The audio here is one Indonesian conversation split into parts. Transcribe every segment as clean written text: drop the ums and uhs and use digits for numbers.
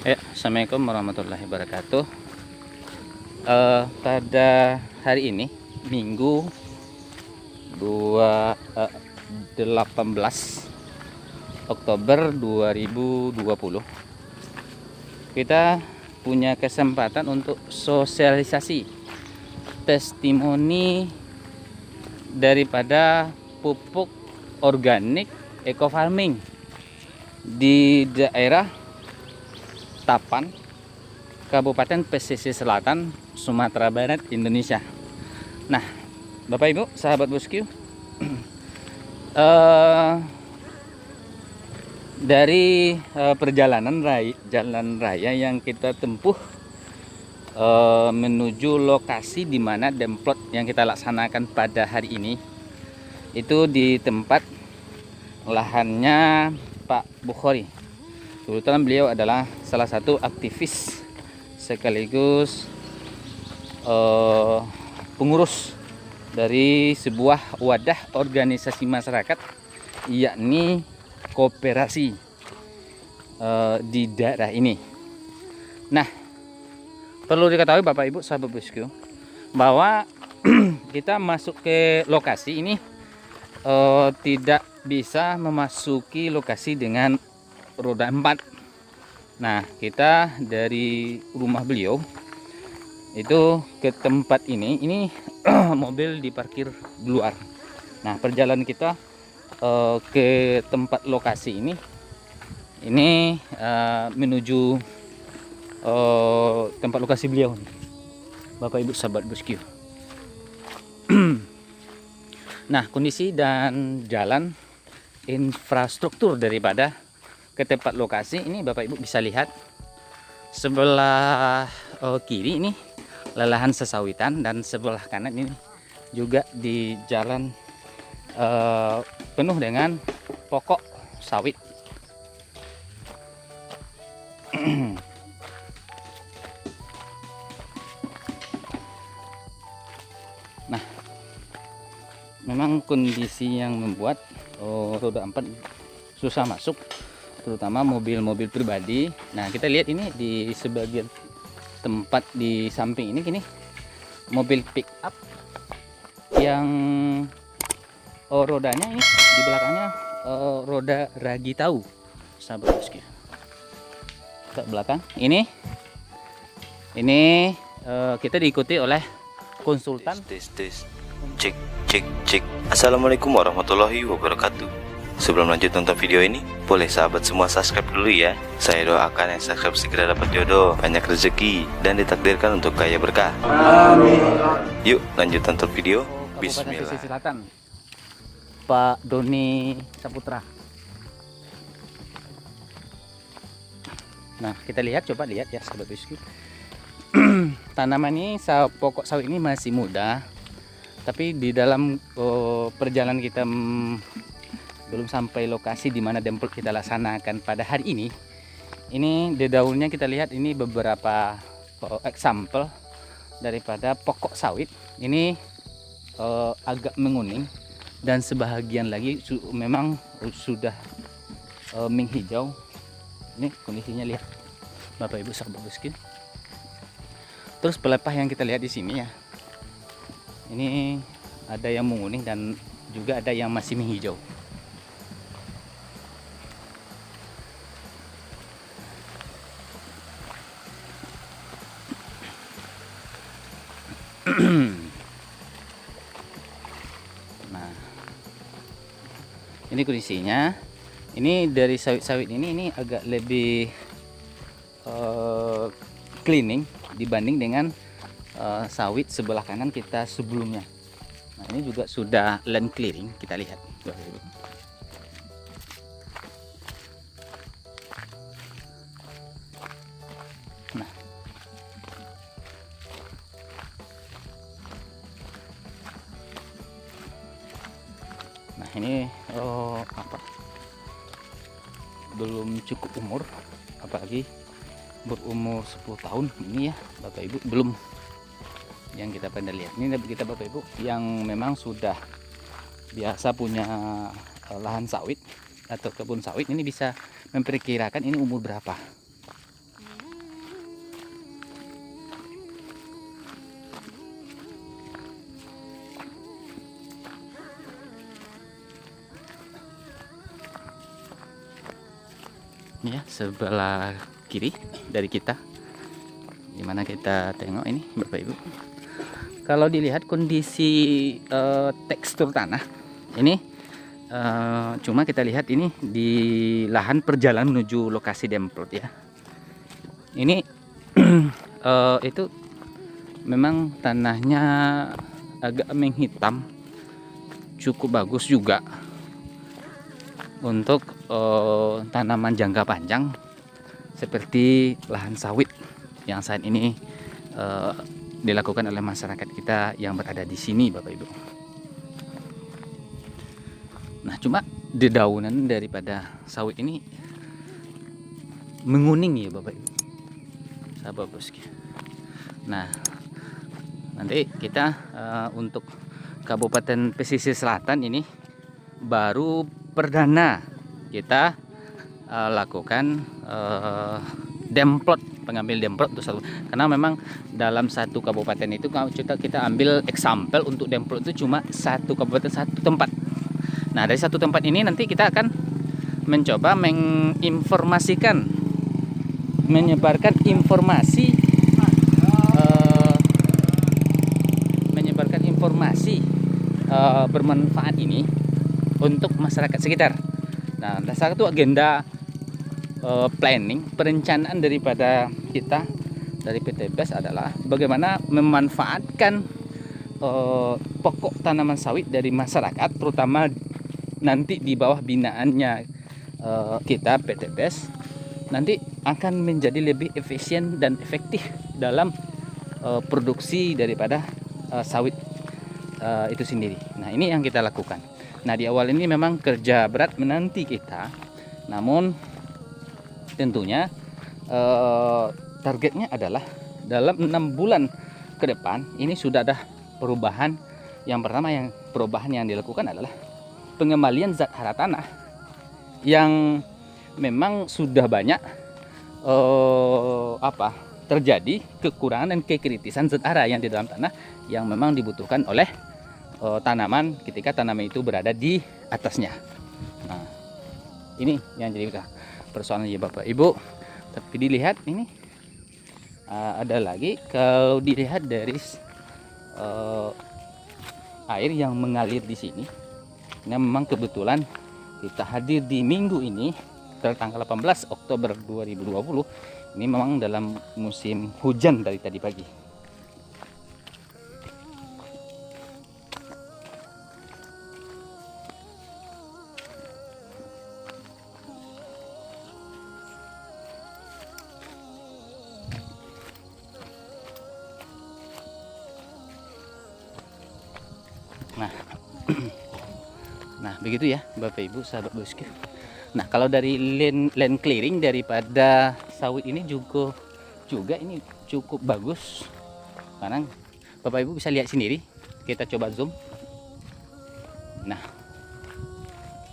Ya, Assalamualaikum warahmatullahi wabarakatuh. Pada hari ini, Minggu 18 Oktober 2020, kita punya kesempatan untuk sosialisasi testimoni daripada pupuk organik eco farming di daerah Tapan, Kabupaten Pesisir Selatan, Sumatera Barat, Indonesia. Nah, Bapak Ibu, sahabat bosku, dari perjalanan jalan raya yang kita tempuh menuju lokasi di mana demplot yang kita laksanakan pada hari ini, itu di tempat lahannya Pak Bukhari. Kebetulan beliau adalah salah satu aktivis sekaligus pengurus dari sebuah wadah organisasi masyarakat, yakni koperasi di daerah ini. Nah, perlu diketahui Bapak Ibu sahabat bosku bahwa kita masuk ke lokasi ini tidak bisa memasuki lokasi dengan roda 4. Nah, kita dari rumah beliau itu ke tempat ini mobil diparkir di luar. Nah, perjalanan kita ke tempat lokasi ini menuju tempat lokasi beliau, Bapak Ibu sahabat bosku. Nah, kondisi dan jalan infrastruktur daripada ke tempat lokasi ini Bapak Ibu bisa lihat sebelah kiri ini lelahan sesawitan, dan sebelah kanan ini juga di jalan penuh dengan pokok sawit. Nah, memang kondisi yang membuat roda 4 susah masuk, terutama mobil-mobil pribadi. Nah, kita lihat ini di sebagian tempat di samping ini mobil pick up yang rodanya ini di belakangnya roda ragi tahu, sahabat bosku. Ke belakang ini kita diikuti oleh konsultan. Cek. Assalamualaikum warahmatullahi wabarakatuh. Sebelum lanjut nonton video ini, boleh sahabat semua subscribe dulu ya. Saya doakan yang subscribe segera dapat jodoh, banyak rezeki, dan ditakdirkan untuk kaya berkah. Amin. Yuk lanjut nonton video. Bismillah. Pesisir Selatan, Pak Doni Saputra. Nah, kita coba lihat ya sahabat bosku. Tanaman ini, pokok sawit ini masih muda, tapi di dalam perjalanan kita belum sampai lokasi di mana demplot kita laksanakan pada hari ini di daunnya kita lihat ini beberapa example daripada pokok sawit ini agak menguning, dan sebahagian lagi memang sudah menghijau. Ini kondisinya, lihat Bapak Ibu sahabat bosku. Terus pelepah yang kita lihat di sini ya, ini ada yang menguning dan juga ada yang masih menghijau. Nah, ini kondisinya. Ini dari sawit-sawit ini agak lebih cleaning dibanding dengan sawit sebelah kanan kita sebelumnya. Nah, ini juga sudah land clearing, kita lihat. Nah, ini belum cukup umur, apalagi berumur 10 tahun ini ya Bapak Ibu, belum yang kita pernah lihat. Ini kita Bapak Ibu yang memang sudah biasa punya lahan sawit atau kebun sawit, ini bisa memperkirakan ini umur berapa. ya sebelah kiri dari kita, dimana kita tengok ini Bapak Ibu. Kalau dilihat kondisi tekstur tanah ini, cuma kita lihat ini di lahan perjalanan menuju lokasi demplot ya. Ini itu memang tanahnya agak menghitam, cukup bagus juga untuk tanaman jangka panjang seperti lahan sawit yang saat ini dilakukan oleh masyarakat kita yang berada di sini Bapak Ibu. Nah, cuma dedaunan daripada sawit ini menguning ya Bapak Ibu, sahabat bosku. Nah, nanti kita untuk Kabupaten Pesisir Selatan ini baru perdana kita lakukan demplot, pengambil demplot untuk satu, karena memang dalam satu kabupaten itu kalau kita ambil example untuk demplot itu cuma satu kabupaten satu tempat. Nah, dari satu tempat ini nanti kita akan mencoba menginformasikan, menyebarkan informasi bermanfaat ini untuk masyarakat sekitar. Nah, salah satu agenda planning, perencanaan daripada kita dari PT BES adalah bagaimana memanfaatkan pokok tanaman sawit dari masyarakat, terutama nanti di bawah binaannya kita PT BES, nanti akan menjadi lebih efisien dan efektif dalam produksi daripada sawit itu sendiri. Nah, ini yang kita lakukan. Nah, di awal ini memang kerja berat menanti kita, namun tentunya targetnya adalah dalam 6 bulan ke depan ini sudah ada perubahan. Yang pertama, yang perubahan yang dilakukan adalah pengembalian zat hara tanah yang memang sudah banyak terjadi kekurangan dan kekritisan zat hara yang di dalam tanah yang memang dibutuhkan oleh tanaman ketika tanaman itu berada di atasnya. Nah, ini yang jadi persoalan ya Bapak Ibu. Tapi dilihat ini ada lagi, kalau dilihat dari air yang mengalir di sini. Ini memang kebetulan kita hadir di minggu ini tanggal 18 Oktober 2020. Ini memang dalam musim hujan dari tadi pagi. Nah, begitu ya Bapak Ibu, sahabat bosku. Nah, kalau dari land clearing daripada sawit ini juga ini cukup bagus. Sekarang Bapak Ibu bisa lihat sendiri. Kita coba zoom. Nah,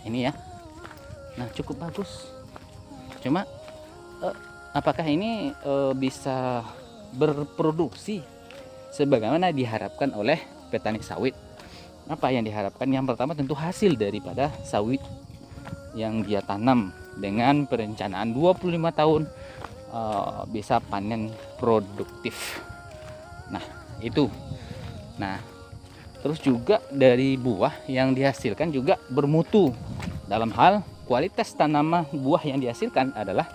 ini ya. Nah, cukup bagus. Cuma apakah ini bisa berproduksi sebagaimana diharapkan oleh petani sawit? Apa yang diharapkan? Yang pertama tentu hasil daripada sawit yang dia tanam dengan perencanaan 25 tahun bisa panen produktif. Nah, itu. Nah, terus juga dari buah yang dihasilkan juga bermutu. Dalam hal kualitas tanaman buah yang dihasilkan adalah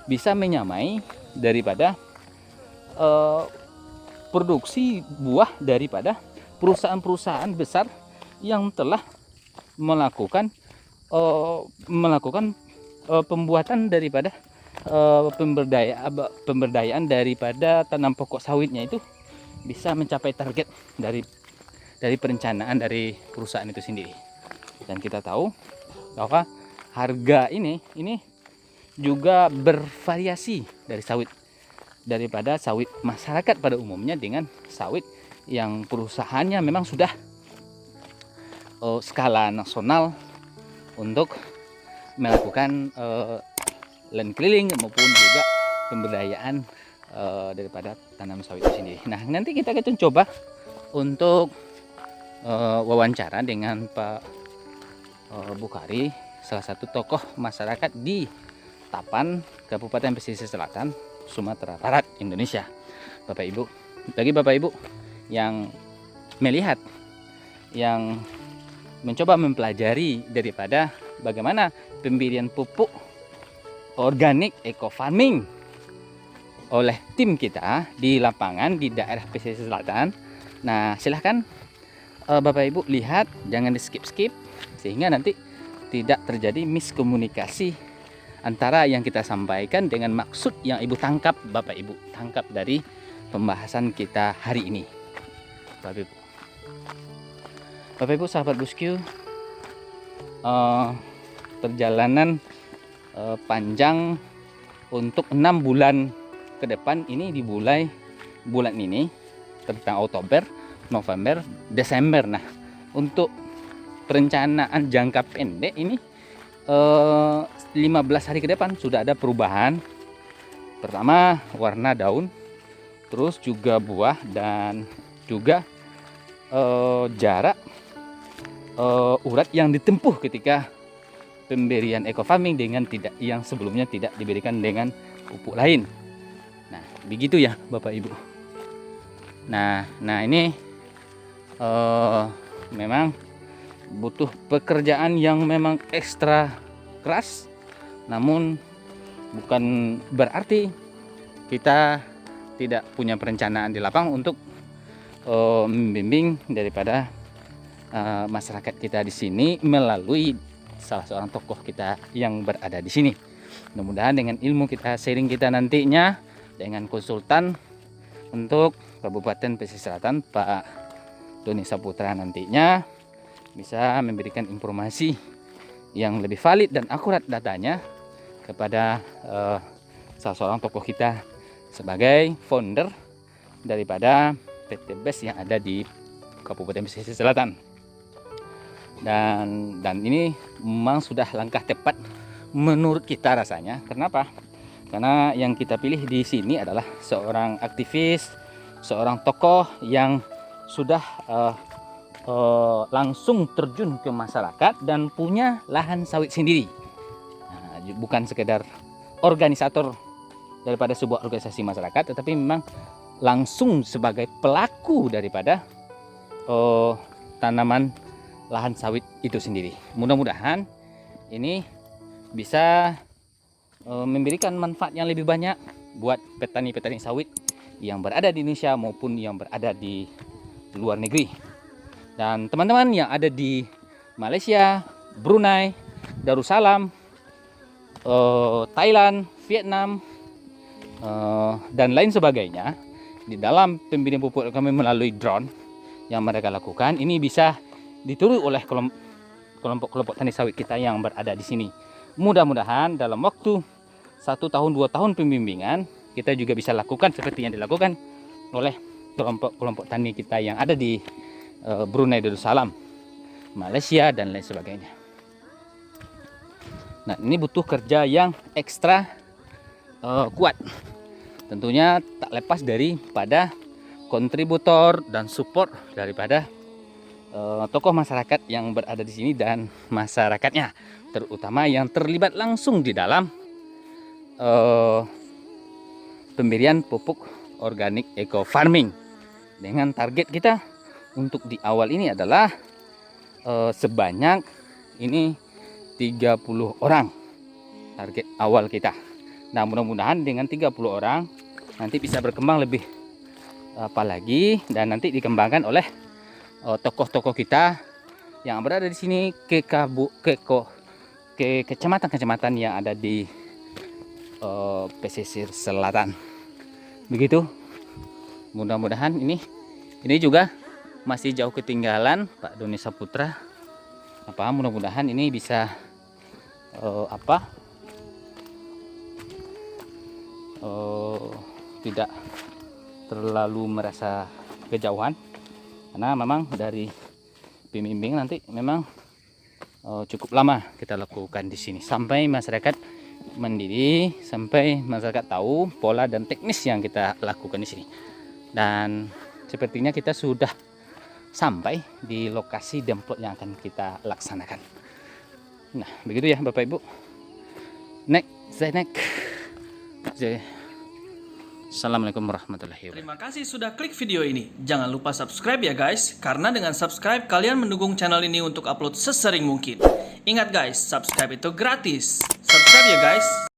bisa menyamai daripada produksi buah daripada perusahaan-perusahaan besar yang telah melakukan pembuatan daripada pemberdayaan daripada tanam pokok sawitnya itu bisa mencapai target dari perencanaan dari perusahaan itu sendiri. Dan kita tahu bahwa harga ini juga bervariasi dari sawit, daripada sawit masyarakat pada umumnya dengan sawit yang perusahaannya memang sudah skala nasional untuk melakukan land clearing maupun juga pemberdayaan daripada tanaman sawit itu sendiri. Nah, nanti kita akan coba untuk wawancara dengan Pak Bukhari, salah satu tokoh masyarakat di Tapan, Kabupaten Pesisir Selatan, Sumatera Barat, Indonesia. Bapak Ibu, bagi Bapak Ibu yang melihat, yang mencoba mempelajari daripada bagaimana pemberian pupuk organik eco farming oleh tim kita di lapangan di daerah pesisir selatan. Nah, silahkan Bapak Ibu lihat, jangan di skip sehingga nanti tidak terjadi miskomunikasi antara yang kita sampaikan dengan maksud yang Ibu tangkap, Bapak Ibu tangkap dari pembahasan kita hari ini. Bapak Ibu sahabat bosku, perjalanan panjang untuk 6 bulan ke depan ini dimulai bulan ini tentang Oktober, November, Desember. Nah, untuk perencanaan jangka pendek ini 15 hari ke depan sudah ada perubahan. Pertama, warna daun, terus juga buah, dan juga jarak urat yang ditempuh ketika pemberian eco farming dengan tidak yang sebelumnya tidak diberikan dengan pupuk lain. Nah, begitu ya Bapak Ibu. Nah ini memang butuh pekerjaan yang memang ekstra keras, namun bukan berarti kita tidak punya perencanaan di lapangan untuk membimbing daripada masyarakat kita di sini melalui salah seorang tokoh kita yang berada di sini. Mudah-mudahan dengan ilmu kita sharing kita nantinya dengan konsultan untuk Kabupaten Pesisir Selatan Pak Doni Saputra nantinya bisa memberikan informasi yang lebih valid dan akurat datanya kepada salah seorang tokoh kita sebagai founder daripada PT BES yang ada di Kabupaten Pesisir Selatan. Dan ini memang sudah langkah tepat menurut kita rasanya. Kenapa? Karena yang kita pilih di sini adalah seorang aktivis, seorang tokoh yang sudah langsung terjun ke masyarakat dan punya lahan sawit sendiri. Nah, bukan sekedar organisator daripada sebuah organisasi masyarakat, tetapi memang langsung sebagai pelaku daripada tanaman lahan sawit itu sendiri. Mudah-mudahan ini bisa memberikan manfaat yang lebih banyak buat petani-petani sawit yang berada di Indonesia maupun yang berada di luar negeri. Dan teman-teman yang ada di Malaysia, Brunei, Darussalam, Thailand, Vietnam, dan lain sebagainya, di dalam pemberian pupuk kami melalui drone yang mereka lakukan, ini bisa ditiru oleh kelompok-kelompok tani sawit kita yang berada di sini. Mudah-mudahan dalam waktu 1 tahun 2 tahun pembimbingan kita juga bisa lakukan seperti yang dilakukan oleh kelompok-kelompok tani kita yang ada di Brunei Darussalam, Malaysia dan lain sebagainya. Nah, ini butuh kerja yang ekstra kuat. Tentunya tak lepas daripada kontributor dan support daripada tokoh masyarakat yang berada di sini dan masyarakatnya, terutama yang terlibat langsung di dalam pemberian pupuk organik eco farming. Dengan target kita untuk di awal ini adalah sebanyak ini 30 orang target awal kita. Nah, mudah-mudahan dengan 30 orang nanti bisa berkembang lebih apalagi dan nanti dikembangkan oleh tokoh-tokoh kita yang berada di sini ke kecamatan-kecamatan yang ada di pesisir selatan. Begitu. Mudah-mudahan ini juga masih jauh ketinggalan Pak Doni Saputra. Mudah-mudahan ini bisa tidak terlalu merasa kejauhan. Karena memang dari pembimbing nanti memang cukup lama kita lakukan di sini sampai masyarakat mendidih, sampai masyarakat tahu pola dan teknis yang kita lakukan di sini. Dan sepertinya kita sudah sampai di lokasi demplot yang akan kita laksanakan. Nah, begitu ya Bapak Ibu. Next Zenek. Assalamualaikum warahmatullahi wabarakatuh. Terima kasih sudah klik video ini. Jangan lupa subscribe ya guys, karena dengan subscribe kalian mendukung channel ini untuk upload sesering mungkin. Ingat guys, subscribe itu gratis. Subscribe ya guys.